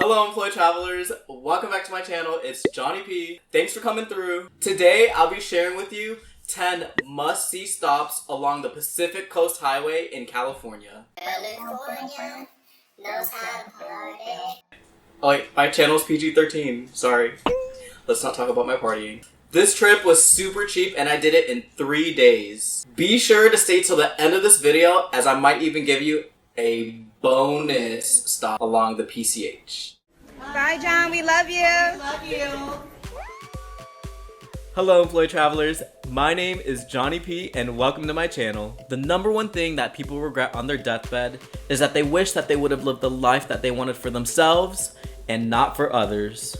Hello employee travelers, welcome back to my channel. It's Johnny P. Thanks for coming through. Today I'll be sharing with you 10 must-see stops along the Pacific Coast Highway in California. California knows how to party. Oh wait, my channel's PG-13, sorry. Let's not talk about my partying. This trip was super cheap and I did it in 3 days. Be sure to stay till the end of this video as I might even give you a bonus stop along the PCH. Bye, John. We love you. Love you. Hello employee travelers, my name is Johnny P and welcome to my channel. The number one thing that people regret on their deathbed is that they wish that they would have lived the life that they wanted for themselves and not for others.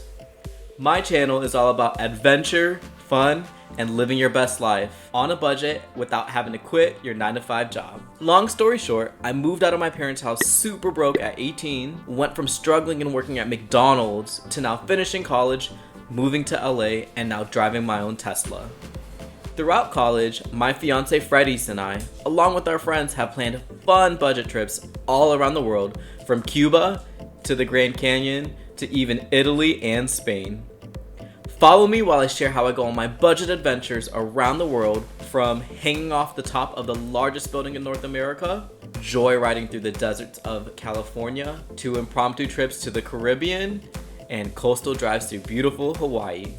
My channel is all about adventure, fun, and living your best life on a budget without having to quit your 9-to-5 job. Long story short, I moved out of my parents' house super broke at 18, went from struggling and working at McDonald's to now finishing college, moving to LA, and now driving my own Tesla. Throughout college, my fiance Freddie's and I, along with our friends, have planned fun budget trips all around the world, from Cuba to the Grand Canyon to even Italy and Spain. Follow me while I share how I go on my budget adventures around the world, from hanging off the top of the largest building in North America, joyriding through the deserts of California, to impromptu trips to the Caribbean, and coastal drives through beautiful Hawaii.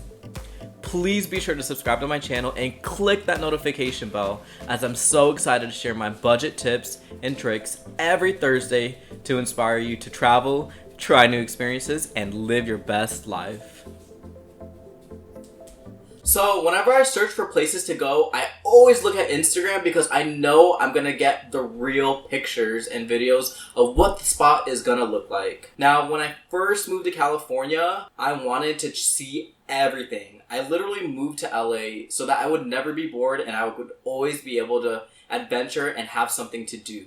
Please be sure to subscribe to my channel and click that notification bell, as I'm so excited to share my budget tips and tricks every Thursday to inspire you to travel, try new experiences, and live your best life. So whenever I search for places to go, I always look at Instagram because I know I'm gonna get the real pictures and videos of what the spot is gonna look like. Now, when I first moved to California, I wanted to see everything. I literally moved to LA so that I would never be bored and I would always be able to adventure and have something to do.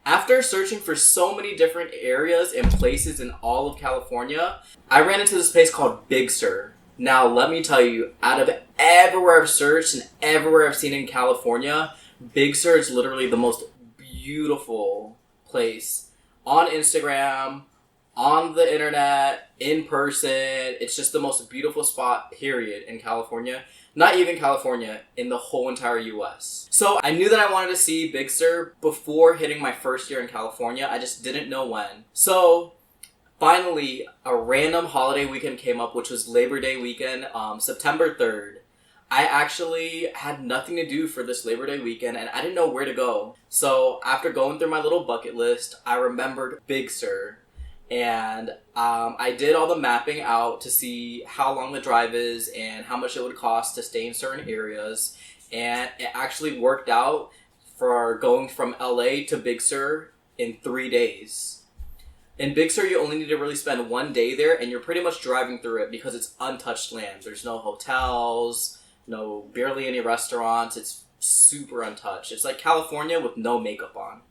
After searching for so many different areas and places in all of California, I ran into this place called Big Sur. Now, let me tell you, out of everywhere I've searched and everywhere I've seen in California, Big Sur is literally the most beautiful place on Instagram, on the internet, in person. It's just the most beautiful spot, period, in California. Not even California, in the whole entire US. So I knew that I wanted to see Big Sur before hitting my first year in California. I just didn't know when. So finally, a random holiday weekend came up, which was Labor Day weekend, September 3rd. I actually had nothing to do for this Labor Day weekend, and I didn't know where to go. So after going through my little bucket list, I remembered Big Sur. And I did all the mapping out to see how long the drive is and how much it would cost to stay in certain areas. And it actually worked out for going from LA to Big Sur in 3 days. In Big Sur, you only need to really spend 1 day there, and you're pretty much driving through it because it's untouched lands. There's no hotels, barely any restaurants. It's super untouched. It's like California with no makeup on.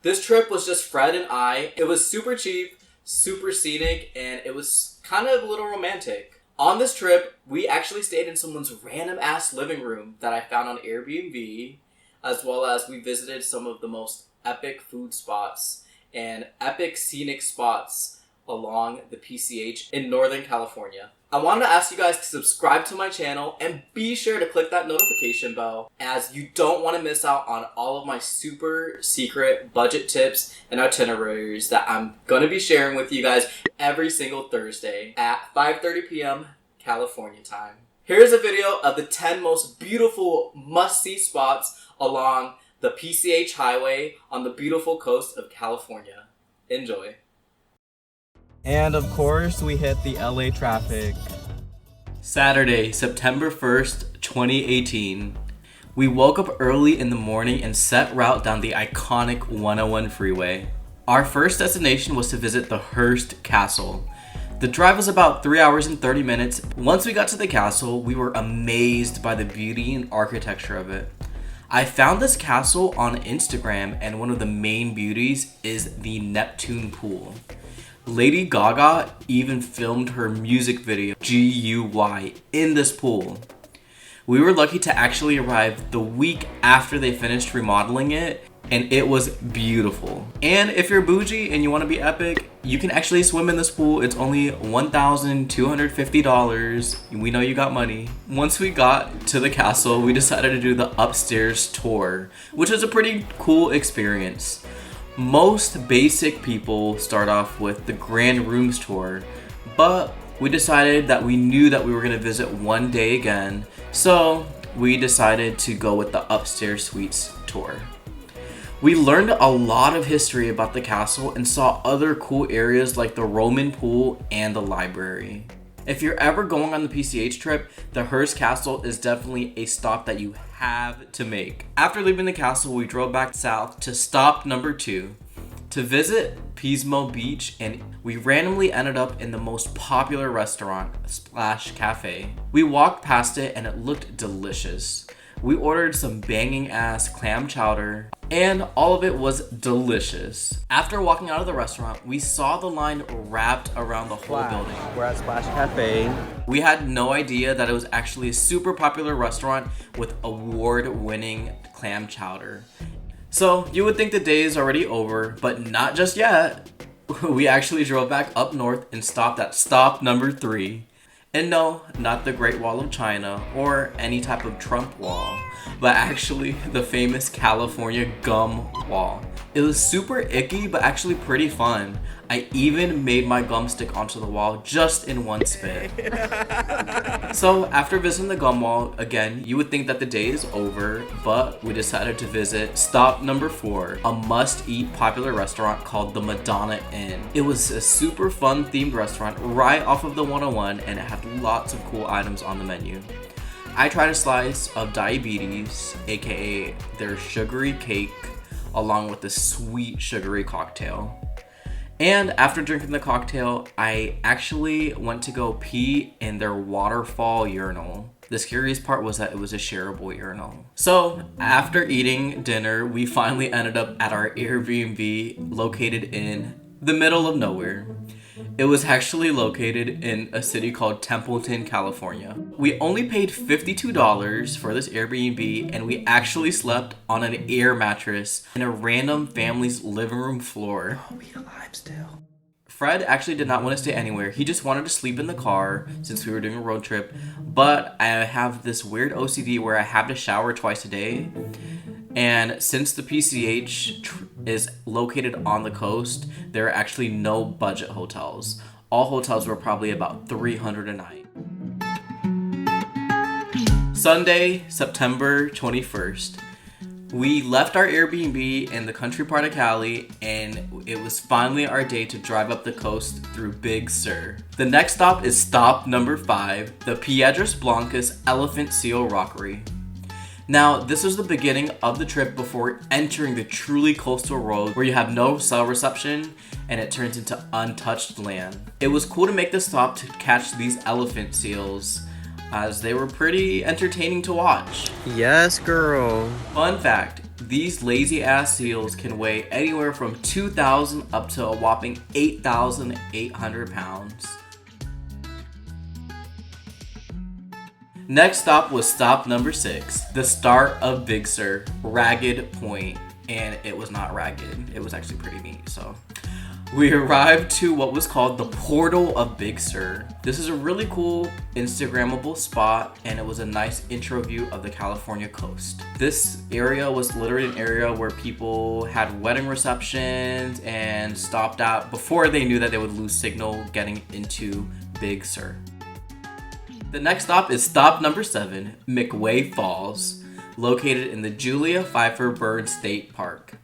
This trip was just Fred and I. It was super cheap, super scenic, and it was kind of a little romantic. On this trip, we actually stayed in someone's random-ass living room that I found on Airbnb, as well as we visited some of the most epic food spots and epic scenic spots along the PCH in Northern California. I wanted to ask you guys to subscribe to my channel and be sure to click that notification bell, as you don't want to miss out on all of my super secret budget tips and itineraries that I'm going to be sharing with you guys every single Thursday at 5:30 p.m. California time. Here's a video of the 10 most beautiful must-see spots along the PCH highway on the beautiful coast of California. Enjoy. And of course, we hit the LA traffic. Saturday, September 1st, 2018. We woke up early in the morning and set route down the iconic 101 freeway. Our first destination was to visit the HEARST Castle. The drive was about 3 hours and 30 minutes. Once we got to the castle, we were amazed by the beauty and architecture of it. I found this castle on Instagram, and one of the main beauties is the Neptune pool. Lady Gaga even filmed her music video, GUY, in this pool. We were lucky to actually arrive the week after they finished remodeling it, and it was beautiful. And if you're bougie and you want to be epic, you can actually swim in this pool. It's only $1,250. We know you got money. Once we got to the castle, we decided to do the upstairs tour, which was a pretty cool experience. Most basic people start off with the grand rooms tour, but we decided that we knew that we were going to visit one day again, so we decided to go with the upstairs suites tour. We learned a lot of history about the castle and saw other cool areas like the Roman pool and the library. If you're ever going on the PCH trip, the Hearst Castle is definitely a stop that you have to make. After leaving the castle, we drove back south to stop number 2 to visit PISMO Beach, and we randomly ended up in the most popular restaurant, Splash Cafe. We walked past it and it looked delicious. We ordered some banging ass clam chowder, and all of it was delicious. After walking out of the restaurant, we saw the line wrapped around the whole building. We're at Splash Cafe. We had no idea that it was actually a super popular restaurant with award-winning clam chowder. So you would think the day is already over, but not just yet. We actually drove back up north and stopped at stop number 3. And no, not the Great Wall of China or any type of Trump wall, but actually the famous California gum wall. It was super icky, but actually pretty fun. I even made my gum stick onto the wall just in one spit. So after visiting the gum wall, again, you would think that the day is over, but we decided to visit stop number 4, a must-eat popular restaurant called the Madonna Inn. It was a super fun themed restaurant right off of the 101, and it had lots of cool items on the menu. I tried a slice of diabetes, aka their sugary cake, along with the sweet sugary cocktail. And after drinking the cocktail, I actually went to go pee in their waterfall urinal. The scariest part was that it was a shareable urinal. So after eating dinner, we finally ended up at our Airbnb located in the middle of nowhere. It was actually located in a city called Templeton, California. We only paid $52 for this Airbnb, and we actually slept on an air mattress in a random family's living room floor. Oh, we alive still. Fred actually did not want to stay anywhere. He just wanted to sleep in the car since we were doing a road trip. But I have this weird OCD where I have to shower twice a day. And since the PCH is located on the coast, there are actually no budget hotels. All hotels were probably about $300 a night. Sunday, September 21st. We left our Airbnb in the country part of Cali, and it was finally our day to drive up the coast through Big Sur. The next stop is stop number 5, the PIEDRAS Blancas Elephant Seal Rockery. Now, this was the beginning of the trip before entering the truly coastal road where you have no cell reception and it turns into untouched land. It was cool to make the stop to catch these elephant seals, as they were pretty entertaining to watch. Yes, girl. Fun fact, these lazy ass seals can weigh anywhere from 2,000 up to a whopping 8,800 pounds. Next stop was stop number 6, the start of Big Sur, Ragged Point. And it was not ragged, it was actually pretty neat. So we arrived to what was called the Portal of Big Sur. This is a really cool Instagrammable spot, and it was a nice intro view of the California coast. This area was literally an area where people had wedding receptions and stopped out before they knew that they would lose signal getting into Big Sur. The next stop is stop number 7, MCWAY Falls, located in the Julia Pfeiffer Bird State Park.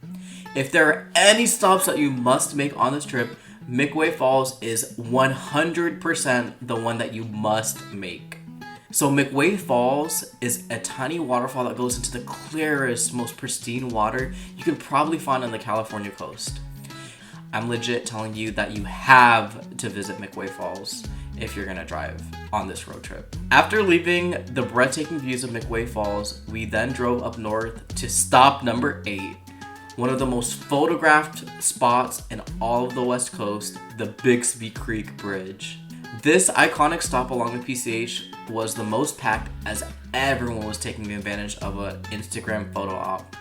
If there are any stops that you must make on this trip, MCWAY Falls is 100% the one that you must make. So MCWAY Falls is a tiny waterfall that goes into the clearest, most pristine water you could probably find on the California coast. I'm legit telling you that you have to visit MCWAY Falls if you're gonna drive on this road trip. After leaving the breathtaking views of MCWAY Falls, we then drove up north to stop number 8, one of the most photographed spots in all of the West Coast, the BIXBY Creek Bridge. This iconic stop along the PCH was the most packed as everyone was taking advantage of an Instagram photo op.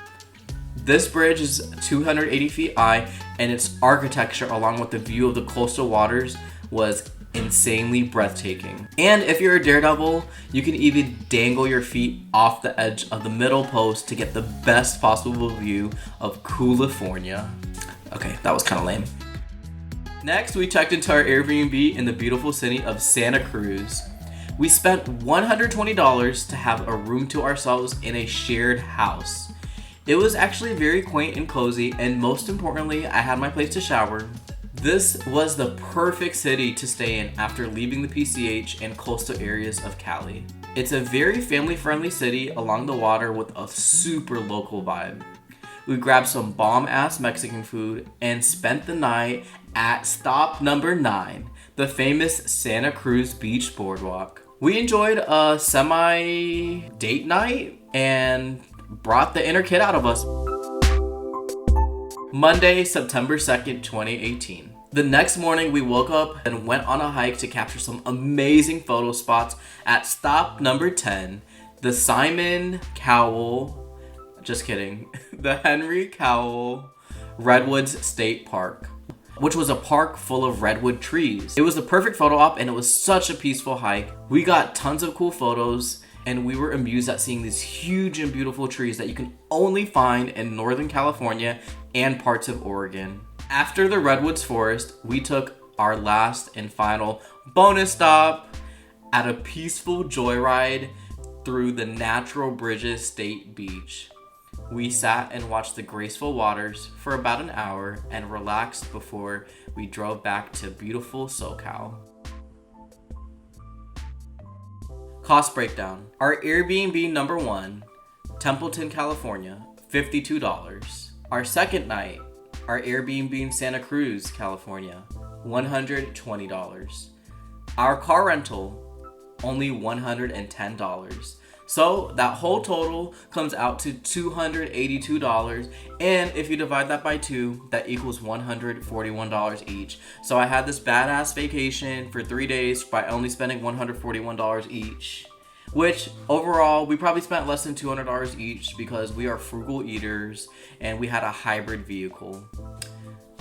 This bridge is 280 feet high, and its architecture along with the view of the coastal waters was insanely breathtaking. And if you're a daredevil, you can even dangle your feet off the edge of the middle post to get the best possible view of California. Okay, that was kind of lame. Next, we checked into our Airbnb in the beautiful city of Santa Cruz. We spent $120 to have a room to ourselves in a shared house. It was actually very quaint and cozy, and most importantly, I had my place to shower. This was the perfect city to stay in after leaving the PCH and coastal areas of Cali. It's a very family-friendly city along the water with a super local vibe. We grabbed some bomb-ass Mexican food and spent the night at stop number 9, the famous Santa Cruz Beach Boardwalk. We enjoyed a semi-date night and brought the inner kid out of us. Monday, September 2nd, 2018. The next morning, we woke up and went on a hike to capture some amazing photo spots at stop number 10, the Simon Cowell, just kidding, the Henry Cowell Redwoods State Park, which was a park full of redwood trees. It was the perfect photo op and it was such a peaceful hike. We got tons of cool photos and we were amused at seeing these huge and beautiful trees that you can only find in Northern California and parts of Oregon. After the Redwoods Forest, we took our last and final bonus stop at a peaceful joyride through the Natural Bridges State Beach. We sat and watched the graceful waters for about an hour and relaxed before we drove back to beautiful SoCal. Cost breakdown. Our Airbnb number 1, Templeton, California, $52. Our second night, our Airbnb in Santa Cruz, California, $120. Our car rental, only $110. So that whole total comes out to $282, and if you divide that by 2, that equals $141 each. So I had this badass vacation for 3 days by only spending $141 each, which overall we probably spent less than $200 each because we are frugal eaters and we had a hybrid vehicle.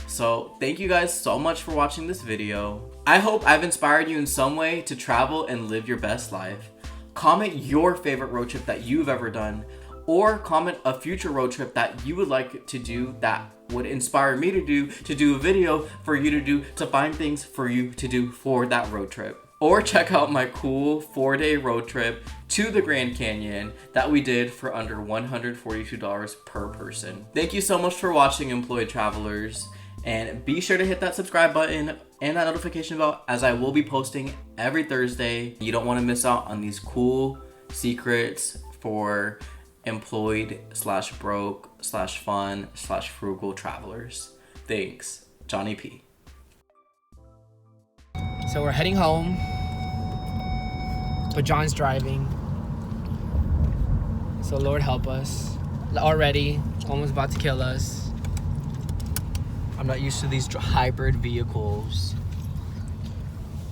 So thank you guys so much for watching this video. I hope I've inspired you in some way to travel and live your best life. Comment your favorite road trip that you've ever done, or comment a future road trip that you would like to do that would inspire me to do a video for you to do, to find things for you to do for that road trip. Or check out my cool 4-day road trip to the Grand Canyon that we did for under $142 per person. Thank you so much for watching, employed travelers. And be sure to hit that subscribe button and that notification bell, as I will be posting every Thursday. You don't want to miss out on these cool secrets for employed / broke / fun / frugal travelers. Thanks, Johnny P. So we're heading home, but John's driving. So Lord help us. Already, almost about to kill us. I'm not used to these hybrid vehicles.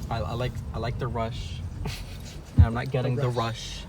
I like the rush. And I'm not getting the rush.